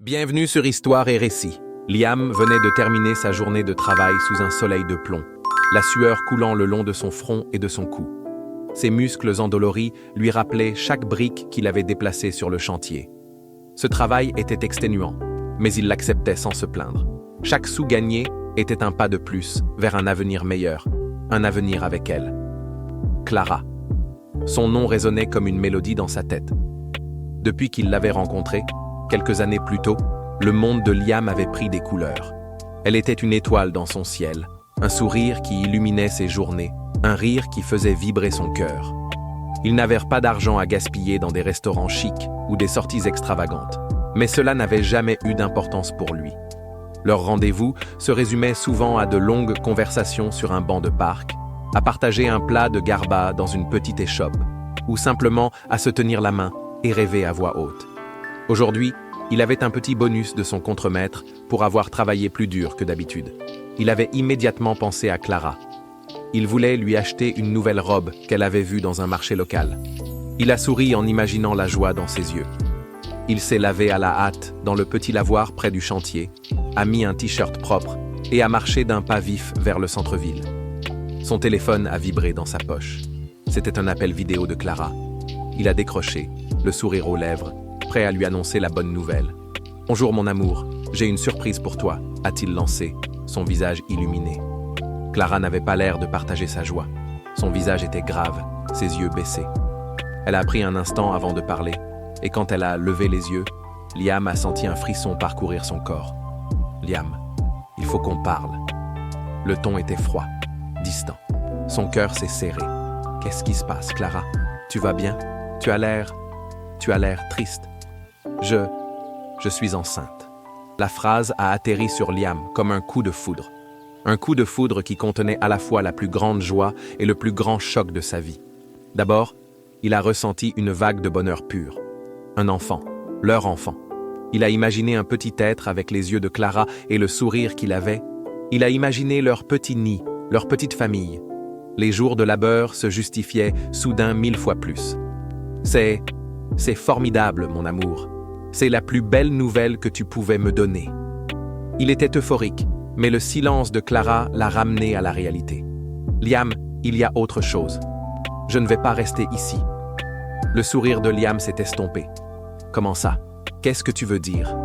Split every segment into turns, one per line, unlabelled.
Bienvenue sur Histoire et Récits. Liam venait de terminer sa journée de travail sous un soleil de plomb, la sueur coulant le long de son front et de son cou. Ses muscles endoloris lui rappelaient chaque brique qu'il avait déplacée sur le chantier. Ce travail était exténuant, mais il l'acceptait sans se plaindre. Chaque sou gagné était un pas de plus vers un avenir meilleur, un avenir avec elle. Clara. Son nom résonnait comme une mélodie dans sa tête. Depuis qu'il l'avait rencontrée, quelques années plus tôt, le monde de Liam avait pris des couleurs. Elle était une étoile dans son ciel, un sourire qui illuminait ses journées, un rire qui faisait vibrer son cœur. Ils n'avaient pas d'argent à gaspiller dans des restaurants chics ou des sorties extravagantes, mais cela n'avait jamais eu d'importance pour lui. Leurs rendez-vous se résumaient souvent à de longues conversations sur un banc de parc, à partager un plat de garba dans une petite échoppe, ou simplement à se tenir la main et rêver à voix haute. Aujourd'hui, il avait un petit bonus de son contremaître pour avoir travaillé plus dur que d'habitude. Il avait immédiatement pensé à Clara. Il voulait lui acheter une nouvelle robe qu'elle avait vue dans un marché local. Il a souri en imaginant la joie dans ses yeux. Il s'est lavé à la hâte dans le petit lavoir près du chantier, a mis un t-shirt propre et a marché d'un pas vif vers le centre-ville. Son téléphone a vibré dans sa poche. C'était un appel vidéo de Clara. Il a décroché, le sourire aux lèvres, prêt à lui annoncer la bonne nouvelle. « Bonjour mon amour, j'ai une surprise pour toi », a-t-il lancé, son visage illuminé. Clara n'avait pas l'air de partager sa joie. Son visage était grave, ses yeux baissés. Elle a pris un instant avant de parler, et quand elle a levé les yeux, Liam a senti un frisson parcourir son corps. « Liam, il faut qu'on parle. » Le ton était froid, distant. Son cœur s'est serré. « Qu'est-ce qui se passe, Clara? Tu vas bien? Tu as l'air triste. » Je suis enceinte. La phrase a atterri sur Liam comme un coup de foudre. Un coup de foudre qui contenait à la fois la plus grande joie et le plus grand choc de sa vie. D'abord, il a ressenti une vague de bonheur pur. Un enfant, leur enfant. Il a imaginé un petit être avec les yeux de Clara et le sourire qu'il avait. Il a imaginé leur petit nid, leur petite famille. Les jours de labeur se justifiaient soudain 1000 fois plus. C'est formidable, mon amour. C'est la plus belle nouvelle que tu pouvais me donner. Il était euphorique, mais le silence de Clara l'a ramené à la réalité. Liam, il y a autre chose. Je ne vais pas rester ici. Le sourire de Liam s'est estompé. Comment ça? Qu'est-ce que tu veux dire?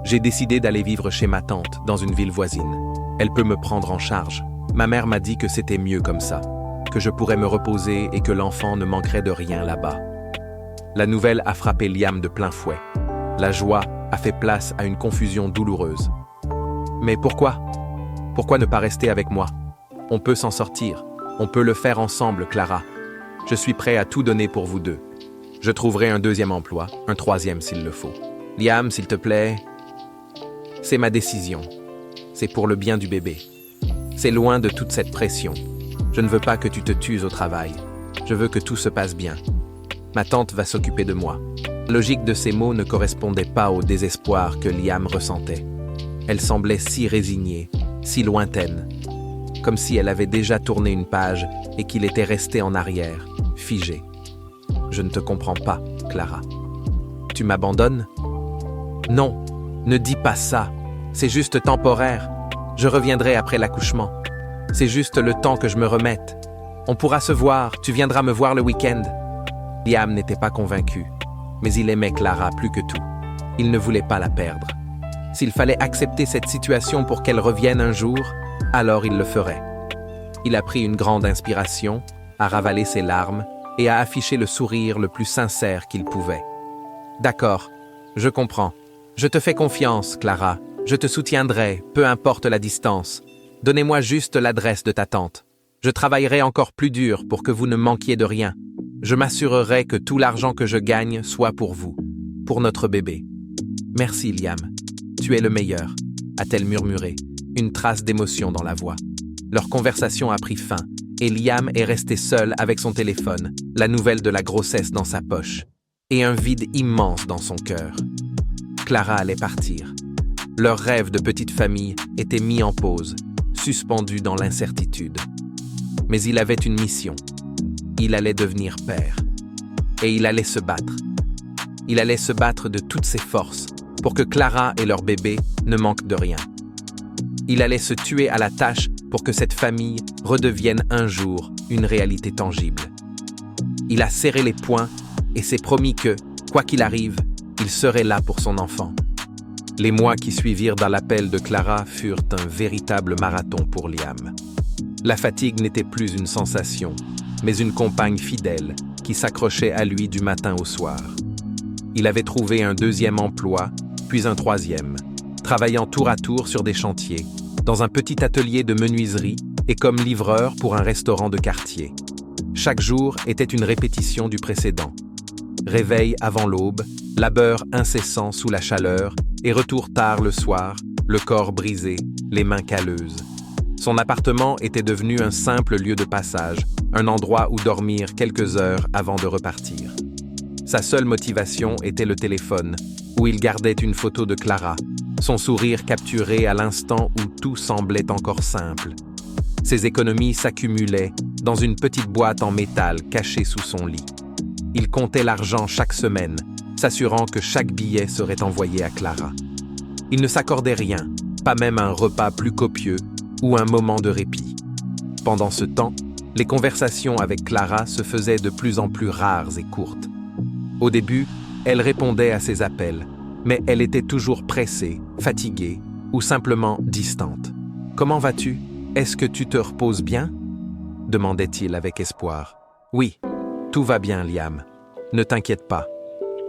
J'ai décidé d'aller vivre chez ma tante, dans une ville voisine. Elle peut me prendre en charge. Ma mère m'a dit que c'était mieux comme ça, que je pourrais me reposer et que l'enfant ne manquerait de rien là-bas. La nouvelle a frappé Liam de plein fouet. La joie a fait place à une confusion douloureuse. Mais pourquoi? Pourquoi ne pas rester avec moi? On peut s'en sortir. On peut le faire ensemble, Clara. Je suis prêt à tout donner pour vous deux. Je trouverai un deuxième emploi, un troisième s'il le faut. Liam, s'il te plaît, c'est ma décision. C'est pour le bien du bébé. C'est loin de toute cette pression. Je ne veux pas que tu te tues au travail. Je veux que tout se passe bien. Ma tante va s'occuper de moi. La logique de ces mots ne correspondait pas au désespoir que Liam ressentait. Elle semblait si résignée, si lointaine, comme si elle avait déjà tourné une page et qu'il était resté en arrière, figé. Je ne te comprends pas, Clara. Tu m'abandonnes? Non, ne dis pas ça. C'est juste temporaire. Je reviendrai après l'accouchement. C'est juste le temps que je me remette. On pourra se voir, tu viendras me voir le week-end. Liam n'était pas convaincu, mais il aimait Clara plus que tout. Il ne voulait pas la perdre. S'il fallait accepter cette situation pour qu'elle revienne un jour, alors il le ferait. Il a pris une grande inspiration, a ravalé ses larmes et a affiché le sourire le plus sincère qu'il pouvait. « D'accord, je comprends. Je te fais confiance, Clara. Je te soutiendrai, peu importe la distance. Donnez-moi juste l'adresse de ta tante. Je travaillerai encore plus dur pour que vous ne manquiez de rien. Je m'assurerai que tout l'argent que je gagne soit pour vous, pour notre bébé. Merci, Liam. Tu es le meilleur, a-t-elle murmuré, une trace d'émotion dans la voix. Leur conversation a pris fin, et Liam est resté seul avec son téléphone, la nouvelle de la grossesse dans sa poche, et un vide immense dans son cœur. Clara allait partir. Leur rêve de petite famille était mis en pause, suspendu dans l'incertitude. Mais il avait une mission. Il allait devenir père. Et il allait se battre. Il allait se battre de toutes ses forces pour que Clara et leur bébé ne manquent de rien. Il allait se tuer à la tâche pour que cette famille redevienne un jour une réalité tangible. Il a serré les poings et s'est promis que, quoi qu'il arrive, il serait là pour son enfant. Les mois qui suivirent dans l'appel de Clara furent un véritable marathon pour Liam. La fatigue n'était plus une sensation, mais une compagne fidèle qui s'accrochait à lui du matin au soir. Il avait trouvé un deuxième emploi, puis un troisième, travaillant tour à tour sur des chantiers, dans un petit atelier de menuiserie et comme livreur pour un restaurant de quartier. Chaque jour était une répétition du précédent. Réveil avant l'aube, labeur incessant sous la chaleur et retour tard le soir, le corps brisé, les mains calleuses. Son appartement était devenu un simple lieu de passage, un endroit où dormir quelques heures avant de repartir. Sa seule motivation était le téléphone, où il gardait une photo de Clara, son sourire capturé à l'instant où tout semblait encore simple. Ses économies s'accumulaient dans une petite boîte en métal cachée sous son lit. Il comptait l'argent chaque semaine, s'assurant que chaque billet serait envoyé à Clara. Il ne s'accordait rien, pas même un repas plus copieux ou un moment de répit. Pendant ce temps, les conversations avec Clara se faisaient de plus en plus rares et courtes. Au début, elle répondait à ses appels, mais elle était toujours pressée, fatiguée ou simplement distante. « Comment vas-tu? Est-ce que tu te reposes bien ?» demandait-il avec espoir. « Oui, tout va bien, Liam. Ne t'inquiète pas. »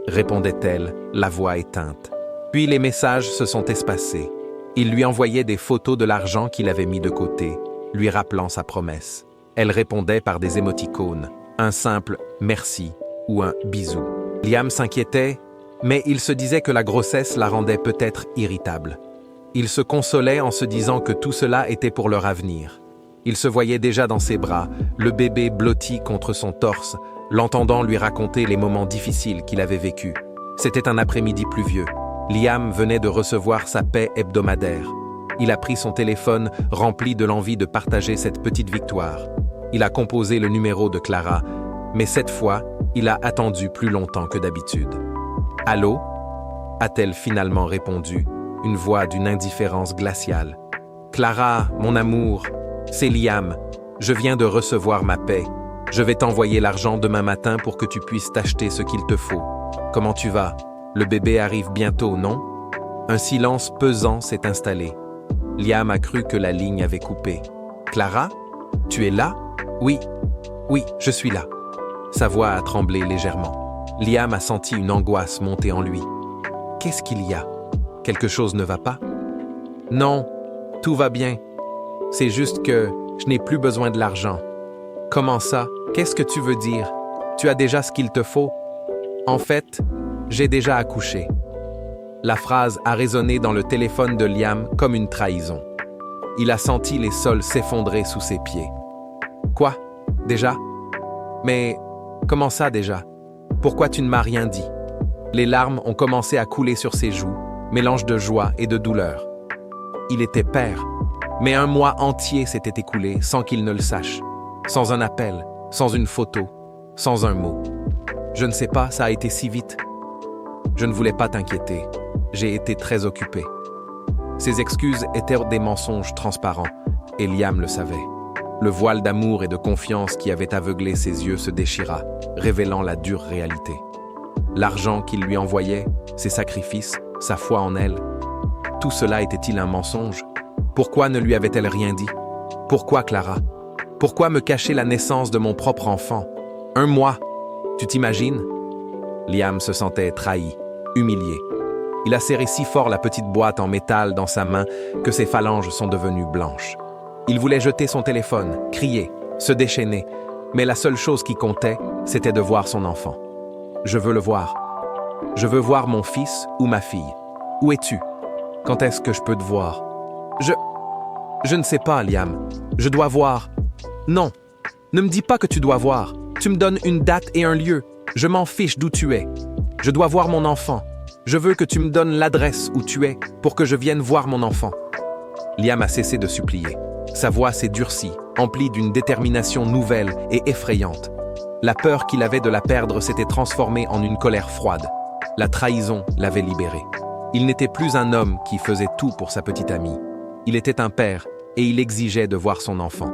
répondait-elle, la voix éteinte. Puis les messages se sont espacés. Il lui envoyait des photos de l'argent qu'il avait mis de côté, lui rappelant sa promesse. Elle répondait par des émoticônes, un simple « merci » ou un « bisou ». Liam s'inquiétait, mais il se disait que la grossesse la rendait peut-être irritable. Il se consolait en se disant que tout cela était pour leur avenir. Il se voyait déjà dans ses bras, le bébé blotti contre son torse, l'entendant lui raconter les moments difficiles qu'il avait vécus. C'était un après-midi pluvieux. Liam venait de recevoir sa paie hebdomadaire. Il a pris son téléphone rempli de l'envie de partager cette petite victoire. Il a composé le numéro de Clara, mais cette fois, il a attendu plus longtemps que d'habitude. « Allô ?» a-t-elle finalement répondu, une voix d'une indifférence glaciale. « Clara, mon amour, c'est Liam. Je viens de recevoir ma paie. Je vais t'envoyer l'argent demain matin pour que tu puisses t'acheter ce qu'il te faut. Comment tu vas? Le bébé arrive bientôt, non ?» Un silence pesant s'est installé. Liam a cru que la ligne avait coupé. « Clara, tu es là? »« Oui, je suis là. » Sa voix a tremblé légèrement. Liam a senti une angoisse monter en lui. « Qu'est-ce qu'il y a? Quelque chose ne va pas? »« Non, tout va bien. C'est juste que je n'ai plus besoin de l'argent. »« Comment ça? Qu'est-ce que tu veux dire? Tu as déjà ce qu'il te faut? »« En fait, j'ai déjà accouché. » La phrase a résonné dans le téléphone de Liam comme une trahison. Il a senti les sols s'effondrer sous ses pieds. « Quoi? Déjà? Mais comment ça déjà? Pourquoi tu ne m'as rien dit? » Les larmes ont commencé à couler sur ses joues, mélange de joie et de douleur. Il était père, mais un mois entier s'était écoulé sans qu'il ne le sache, sans un appel, sans une photo, sans un mot. « Je ne sais pas, ça a été si vite. Je ne voulais pas t'inquiéter. J'ai été très occupé. » Ses excuses étaient des mensonges transparents, et Liam le savait. Le voile d'amour et de confiance qui avait aveuglé ses yeux se déchira, révélant la dure réalité. L'argent qu'il lui envoyait, ses sacrifices, sa foi en elle, tout cela était-il un mensonge? Pourquoi ne lui avait-elle rien dit? Pourquoi Clara? Pourquoi me cacher la naissance de mon propre enfant? 1 mois, tu t'imagines? Liam se sentait trahi, humilié. Il a serré si fort la petite boîte en métal dans sa main que ses phalanges sont devenues blanches. Il voulait jeter son téléphone, crier, se déchaîner, mais la seule chose qui comptait, c'était de voir son enfant. « Je veux le voir. Je veux voir mon fils ou ma fille. Où es-tu? Quand est-ce que je peux te voir? »« Je ne sais pas, Liam. Je dois voir. »« Non, ne me dis pas que tu dois voir. Tu me donnes une date et un lieu. Je m'en fiche d'où tu es. Je dois voir mon enfant. Je veux que tu me donnes l'adresse où tu es pour que je vienne voir mon enfant. » Liam a cessé de supplier. Sa voix s'est durcie, emplie d'une détermination nouvelle et effrayante. La peur qu'il avait de la perdre s'était transformée en une colère froide. La trahison l'avait libéré. Il n'était plus un homme qui faisait tout pour sa petite amie. Il était un père et il exigeait de voir son enfant.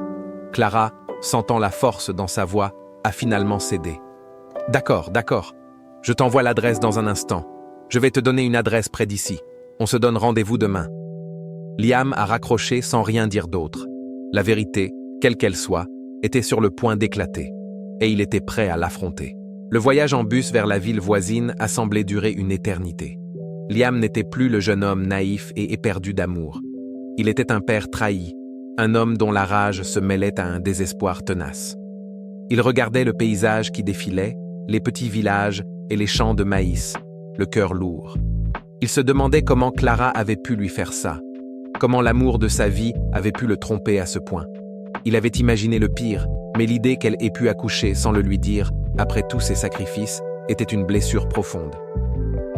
Clara, sentant la force dans sa voix, a finalement cédé. « D'accord, d'accord. Je t'envoie l'adresse dans un instant. Je vais te donner une adresse près d'ici. On se donne rendez-vous demain. » Liam a raccroché sans rien dire d'autre. La vérité, quelle qu'elle soit, était sur le point d'éclater. Et il était prêt à l'affronter. Le voyage en bus vers la ville voisine a semblé durer une éternité. Liam n'était plus le jeune homme naïf et éperdu d'amour. Il était un père trahi, un homme dont la rage se mêlait à un désespoir tenace. Il regardait le paysage qui défilait, les petits villages et les champs de maïs, le cœur lourd. Il se demandait comment Clara avait pu lui faire ça, comment l'amour de sa vie avait pu le tromper à ce point. Il avait imaginé le pire, mais l'idée qu'elle ait pu accoucher sans le lui dire, après tous ses sacrifices, était une blessure profonde.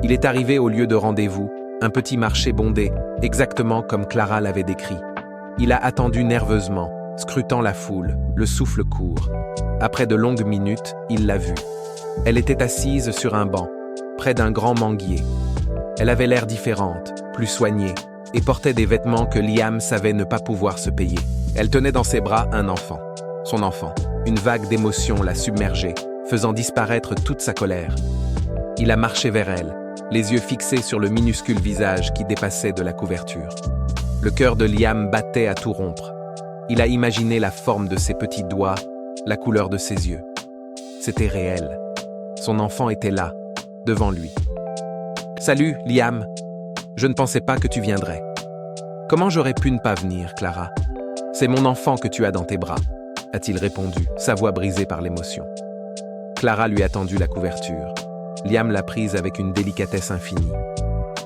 Il est arrivé au lieu de rendez-vous, un petit marché bondé, exactement comme Clara l'avait décrit. Il a attendu nerveusement, scrutant la foule, le souffle court. Après de longues minutes, il l'a vue. Elle était assise sur un banc, près d'un grand manguier. Elle avait l'air différente, plus soignée, et portait des vêtements que Liam savait ne pas pouvoir se payer. Elle tenait dans ses bras un enfant. Son enfant. Une vague d'émotion l'a submergée, faisant disparaître toute sa colère. Il a marché vers elle, les yeux fixés sur le minuscule visage qui dépassait de la couverture. Le cœur de Liam battait à tout rompre. Il a imaginé la forme de ses petits doigts, la couleur de ses yeux. C'était réel. Son enfant était là, devant lui. « Salut, Liam. Je ne pensais pas que tu viendrais. Comment j'aurais pu ne pas venir, Clara? C'est mon enfant que tu as dans tes bras, » a-t-il répondu, sa voix brisée par l'émotion. Clara lui a tendu la couverture. Liam l'a prise avec une délicatesse infinie.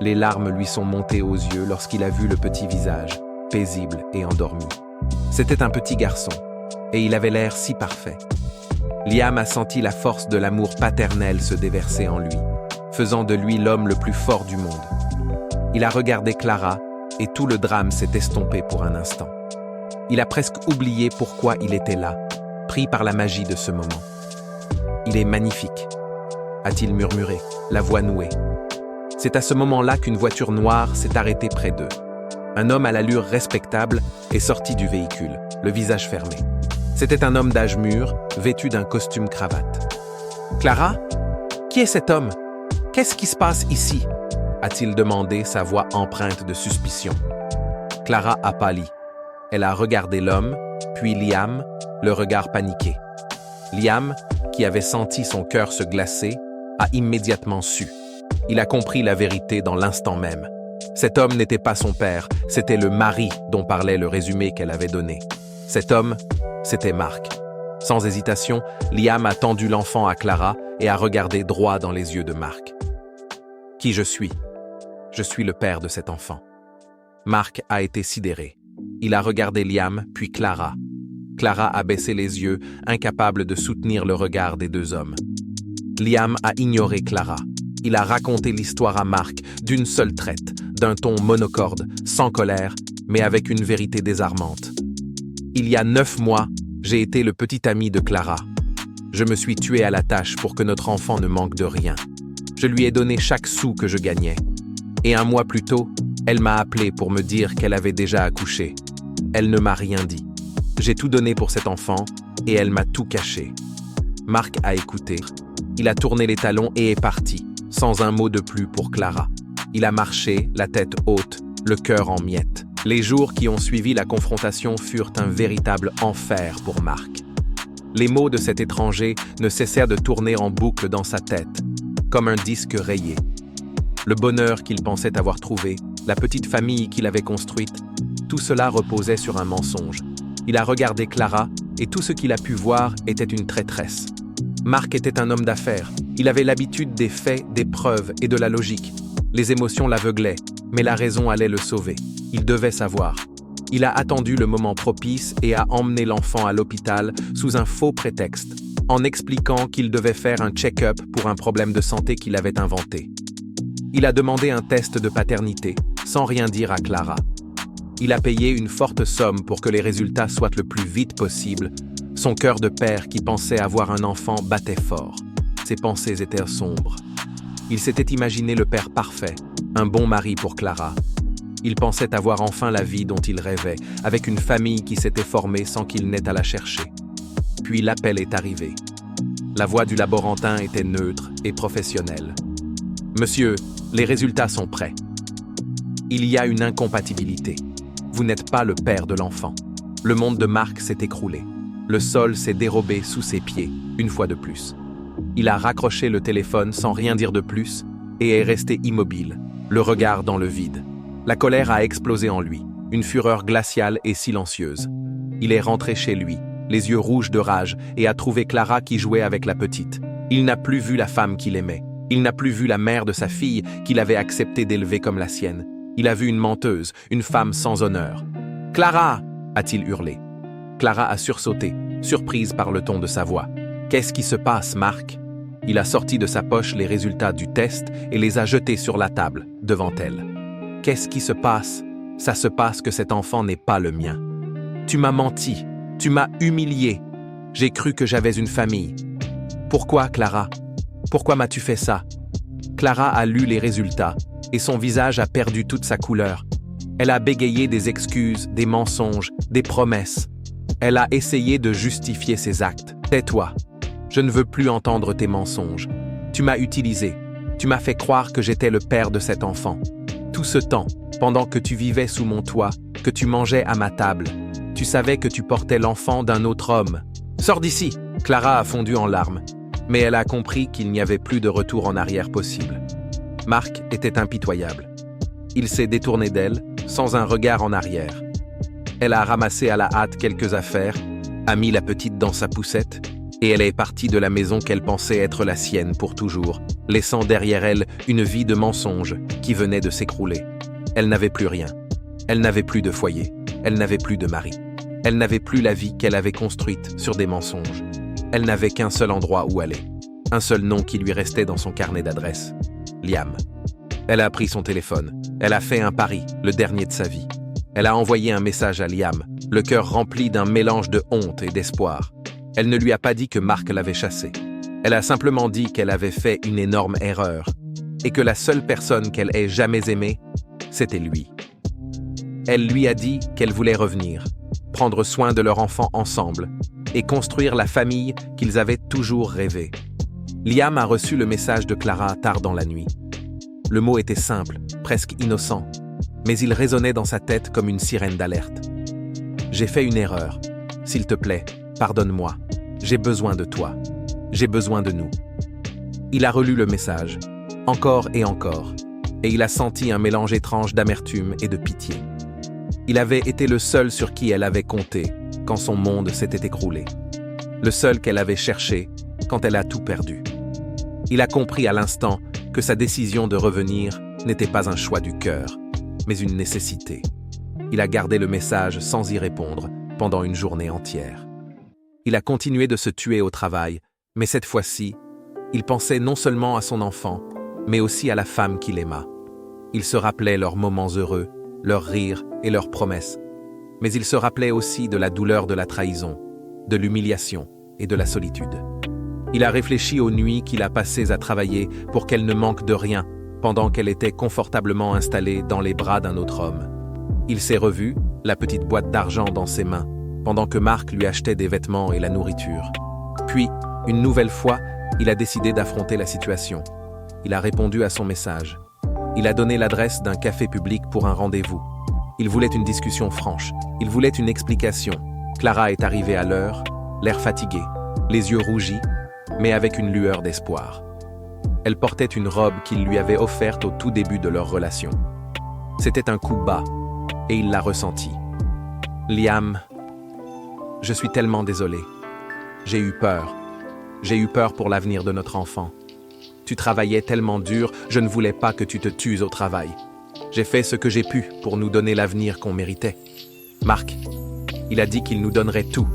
Les larmes lui sont montées aux yeux lorsqu'il a vu le petit visage, paisible et endormi. C'était un petit garçon, et il avait l'air si parfait. Liam a senti la force de l'amour paternel se déverser en lui, faisant de lui l'homme le plus fort du monde. Il a regardé Clara, et tout le drame s'est estompé pour un instant. Il a presque oublié pourquoi il était là, pris par la magie de ce moment. « Il est magnifique », a-t-il murmuré, la voix nouée. C'est à ce moment-là qu'une voiture noire s'est arrêtée près d'eux. Un homme à l'allure respectable est sorti du véhicule, le visage fermé. C'était un homme d'âge mûr, vêtu d'un costume cravate. « Clara? Qui est cet homme? Qu'est-ce qui se passe ici ?» a-t-il demandé, sa voix empreinte de suspicion. Clara a pâli. Elle a regardé l'homme, puis Liam, le regard paniqué. Liam, qui avait senti son cœur se glacer, a immédiatement su. Il a compris la vérité dans l'instant même. Cet homme n'était pas son père, c'était le mari dont parlait le résumé qu'elle avait donné. Cet homme, c'était Mark. Sans hésitation, Liam a tendu l'enfant à Clara et a regardé droit dans les yeux de Mark. « Qui je suis? Je suis le père de cet enfant. » Mark a été sidéré. Il a regardé Liam, puis Clara. Clara a baissé les yeux, incapable de soutenir le regard des deux hommes. Liam a ignoré Clara. Il a raconté l'histoire à Mark d'une seule traite, d'un ton monocorde, sans colère, mais avec une vérité désarmante. Il y a 9 mois, j'ai été le petit ami de Clara. Je me suis tué à la tâche pour que notre enfant ne manque de rien. Je lui ai donné chaque sou que je gagnais. Et 1 mois plus tôt, elle m'a appelé pour me dire qu'elle avait déjà accouché. Elle ne m'a rien dit. J'ai tout donné pour cet enfant et elle m'a tout caché. Mark a écouté. Il a tourné les talons et est parti, sans un mot de plus pour Clara. Il a marché, la tête haute, le cœur en miettes. Les jours qui ont suivi la confrontation furent un véritable enfer pour Mark. Les mots de cet étranger ne cessèrent de tourner en boucle dans sa tête, comme un disque rayé. Le bonheur qu'il pensait avoir trouvé, la petite famille qu'il avait construite, tout cela reposait sur un mensonge. Il a regardé Clara et tout ce qu'il a pu voir était une traîtresse. Mark était un homme d'affaires. Il avait l'habitude des faits, des preuves et de la logique. Les émotions l'aveuglaient, mais la raison allait le sauver. Il devait savoir. Il a attendu le moment propice et a emmené l'enfant à l'hôpital sous un faux prétexte, en expliquant qu'il devait faire un check-up pour un problème de santé qu'il avait inventé. Il a demandé un test de paternité, sans rien dire à Clara. Il a payé une forte somme pour que les résultats soient le plus vite possible. Son cœur de père qui pensait avoir un enfant battait fort. Ses pensées étaient sombres. Il s'était imaginé le père parfait, un bon mari pour Clara. Il pensait avoir enfin la vie dont il rêvait, avec une famille qui s'était formée sans qu'il n'ait à la chercher. Puis l'appel est arrivé. La voix du laborantin était neutre et professionnelle. « Monsieur, les résultats sont prêts. Il y a une incompatibilité. Vous n'êtes pas le père de l'enfant. » Le monde de Marc s'est écroulé. Le sol s'est dérobé sous ses pieds, une fois de plus. Il a raccroché le téléphone sans rien dire de plus et est resté immobile, le regard dans le vide. La colère a explosé en lui, une fureur glaciale et silencieuse. Il est rentré chez lui, les yeux rouges de rage, et a trouvé Clara qui jouait avec la petite. Il n'a plus vu la femme qu'il aimait. Il n'a plus vu la mère de sa fille qu'il avait accepté d'élever comme la sienne. Il a vu une menteuse, une femme sans honneur. « Clara !» a-t-il hurlé. Clara a sursauté, surprise par le ton de sa voix. « Qu'est-ce qui se passe, Marc ?» Il a sorti de sa poche les résultats du test et les a jetés sur la table, devant elle. « Qu'est-ce qui se passe ? Ça se passe que cet enfant n'est pas le mien. Tu m'as menti, tu m'as humilié. J'ai cru que j'avais une famille. Pourquoi, Clara ? Pourquoi m'as-tu fait ça ?» Clara a lu les résultats et son visage a perdu toute sa couleur. Elle a bégayé des excuses, des mensonges, des promesses. Elle a essayé de justifier ses actes. « Tais-toi. Je ne veux plus entendre tes mensonges. Tu m'as utilisé. Tu m'as fait croire que j'étais le père de cet enfant. Tout ce temps, pendant que tu vivais sous mon toit, que tu mangeais à ma table, tu savais que tu portais l'enfant d'un autre homme. Sors d'ici !» Clara a fondu en larmes, mais elle a compris qu'il n'y avait plus de retour en arrière possible. Marc était impitoyable. Il s'est détourné d'elle, sans un regard en arrière. Elle a ramassé à la hâte quelques affaires, a mis la petite dans sa poussette, et elle est partie de la maison qu'elle pensait être la sienne pour toujours, laissant derrière elle une vie de mensonges qui venait de s'écrouler. Elle n'avait plus rien. Elle n'avait plus de foyer. Elle n'avait plus de mari. Elle n'avait plus la vie qu'elle avait construite sur des mensonges. Elle n'avait qu'un seul endroit où aller. Un seul nom qui lui restait dans son carnet d'adresses. Liam. Elle a pris son téléphone. Elle a fait un pari, le dernier de sa vie. Elle a envoyé un message à Liam, le cœur rempli d'un mélange de honte et d'espoir. Elle ne lui a pas dit que Marc l'avait chassée. Elle a simplement dit qu'elle avait fait une énorme erreur et que la seule personne qu'elle ait jamais aimée, c'était lui. Elle lui a dit qu'elle voulait revenir, prendre soin de leur enfant ensemble et construire la famille qu'ils avaient toujours rêvé. Liam a reçu le message de Clara tard dans la nuit. Le mot était simple, presque innocent, mais il résonnait dans sa tête comme une sirène d'alerte. « J'ai fait une erreur. S'il te plaît, pardonne-moi. J'ai besoin de toi. J'ai besoin de nous. » Il a relu le message, encore et encore, et il a senti un mélange étrange d'amertume et de pitié. Il avait été le seul sur qui elle avait compté quand son monde s'était écroulé. Le seul qu'elle avait cherché quand elle a tout perdu. Il a compris à l'instant que sa décision de revenir n'était pas un choix du cœur, mais une nécessité. Il a gardé le message sans y répondre pendant une journée entière. Il a continué de se tuer au travail, mais cette fois-ci, il pensait non seulement à son enfant, mais aussi à la femme qu'il aima. Il se rappelait leurs moments heureux, leurs rires et leurs promesses. Mais il se rappelait aussi de la douleur de la trahison, de l'humiliation et de la solitude. Il a réfléchi aux nuits qu'il a passées à travailler pour qu'elle ne manque de rien pendant qu'elle était confortablement installée dans les bras d'un autre homme. Il s'est revu, la petite boîte d'argent dans ses mains, pendant que Marc lui achetait des vêtements et la nourriture. Puis, une nouvelle fois, il a décidé d'affronter la situation. Il a répondu à son message. Il a donné l'adresse d'un café public pour un rendez-vous. Il voulait une discussion franche. Il voulait une explication. Clara est arrivée à l'heure, l'air fatigué, les yeux rougis, mais avec une lueur d'espoir. Elle portait une robe qu'il lui avait offerte au tout début de leur relation. C'était un coup bas, et il l'a ressenti. « Liam, je suis tellement désolé. J'ai eu peur. J'ai eu peur pour l'avenir de notre enfant. Tu travaillais tellement dur, je ne voulais pas que tu te tues au travail. J'ai fait ce que j'ai pu pour nous donner l'avenir qu'on méritait. Marc, il a dit qu'il nous donnerait tout.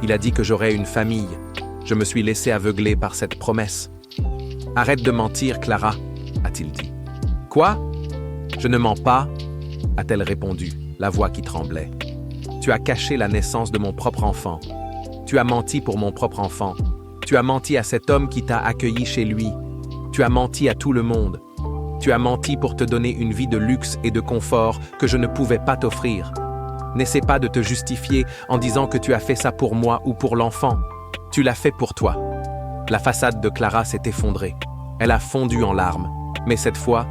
Il a dit que j'aurais une famille. Je me suis laissé aveugler par cette promesse. Arrête de mentir, Clara, a-t-il dit. Quoi ? Je ne mens pas, a-t-elle répondu, la voix qui tremblait. Tu as caché la naissance de mon propre enfant. Tu as menti pour mon propre enfant. Tu as menti à cet homme qui t'a accueilli chez lui. Tu as menti à tout le monde. Tu as menti pour te donner une vie de luxe et de confort que je ne pouvais pas t'offrir. N'essaie pas de te justifier en disant que tu as fait ça pour moi ou pour l'enfant. Tu l'as fait pour toi. La façade de Clara s'est effondrée. Elle a fondu en larmes. Mais cette fois,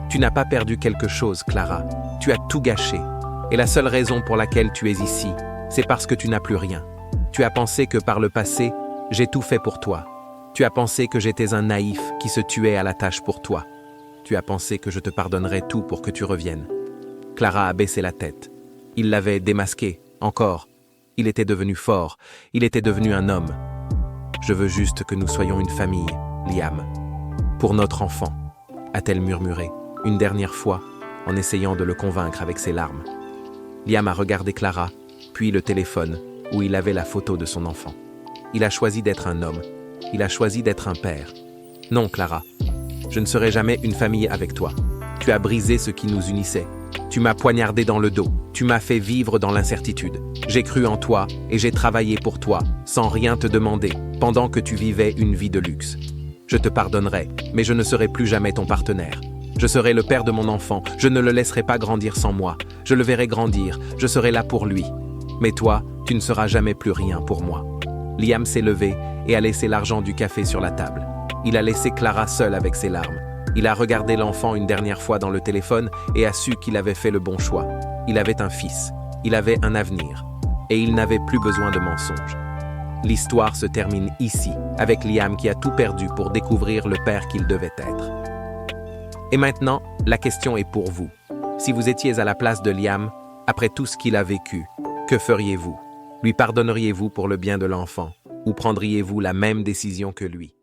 tu n'as pas perdu quelque chose, Clara. Tu as tout gâché. Et la seule raison pour laquelle tu es ici, c'est parce que tu n'as plus rien. Tu as pensé que par le passé, j'ai tout fait pour toi. Tu as pensé que j'étais un naïf qui se tuait à la tâche pour toi. Tu as pensé que je te pardonnerais tout pour que tu reviennes. Clara a baissé la tête. Il l'avait démasqué, encore. Il était devenu fort. Il était devenu un homme. Je veux juste que nous soyons une famille, Liam. Pour notre enfant, a-t-elle murmuré, une dernière fois, en essayant de le convaincre avec ses larmes. Liam a regardé Clara, puis le téléphone, où il avait la photo de son enfant. Il a choisi d'être un homme. Il a choisi d'être un père. Non, Clara, je ne serai jamais une famille avec toi. Tu as brisé ce qui nous unissait. Tu m'as poignardé dans le dos. Tu m'as fait vivre dans l'incertitude. J'ai cru en toi et j'ai travaillé pour toi, sans rien te demander, pendant que tu vivais une vie de luxe. Je te pardonnerai, mais je ne serai plus jamais ton partenaire. Je serai le père de mon enfant. Je ne le laisserai pas grandir sans moi. Je le verrai grandir. Je serai là pour lui. Mais toi, tu ne seras jamais plus rien pour moi. Liam s'est levé et a laissé l'argent du café sur la table. Il a laissé Clara seule avec ses larmes. Il a regardé l'enfant une dernière fois dans le téléphone et a su qu'il avait fait le bon choix. Il avait un fils. Il avait un avenir. Et il n'avait plus besoin de mensonges. L'histoire se termine ici, avec Liam qui a tout perdu pour découvrir le père qu'il devait être. Et maintenant, la question est pour vous. Si vous étiez à la place de Liam, après tout ce qu'il a vécu, que feriez-vous? Lui pardonneriez-vous pour le bien de l'enfant? Ou prendriez-vous la même décision que lui?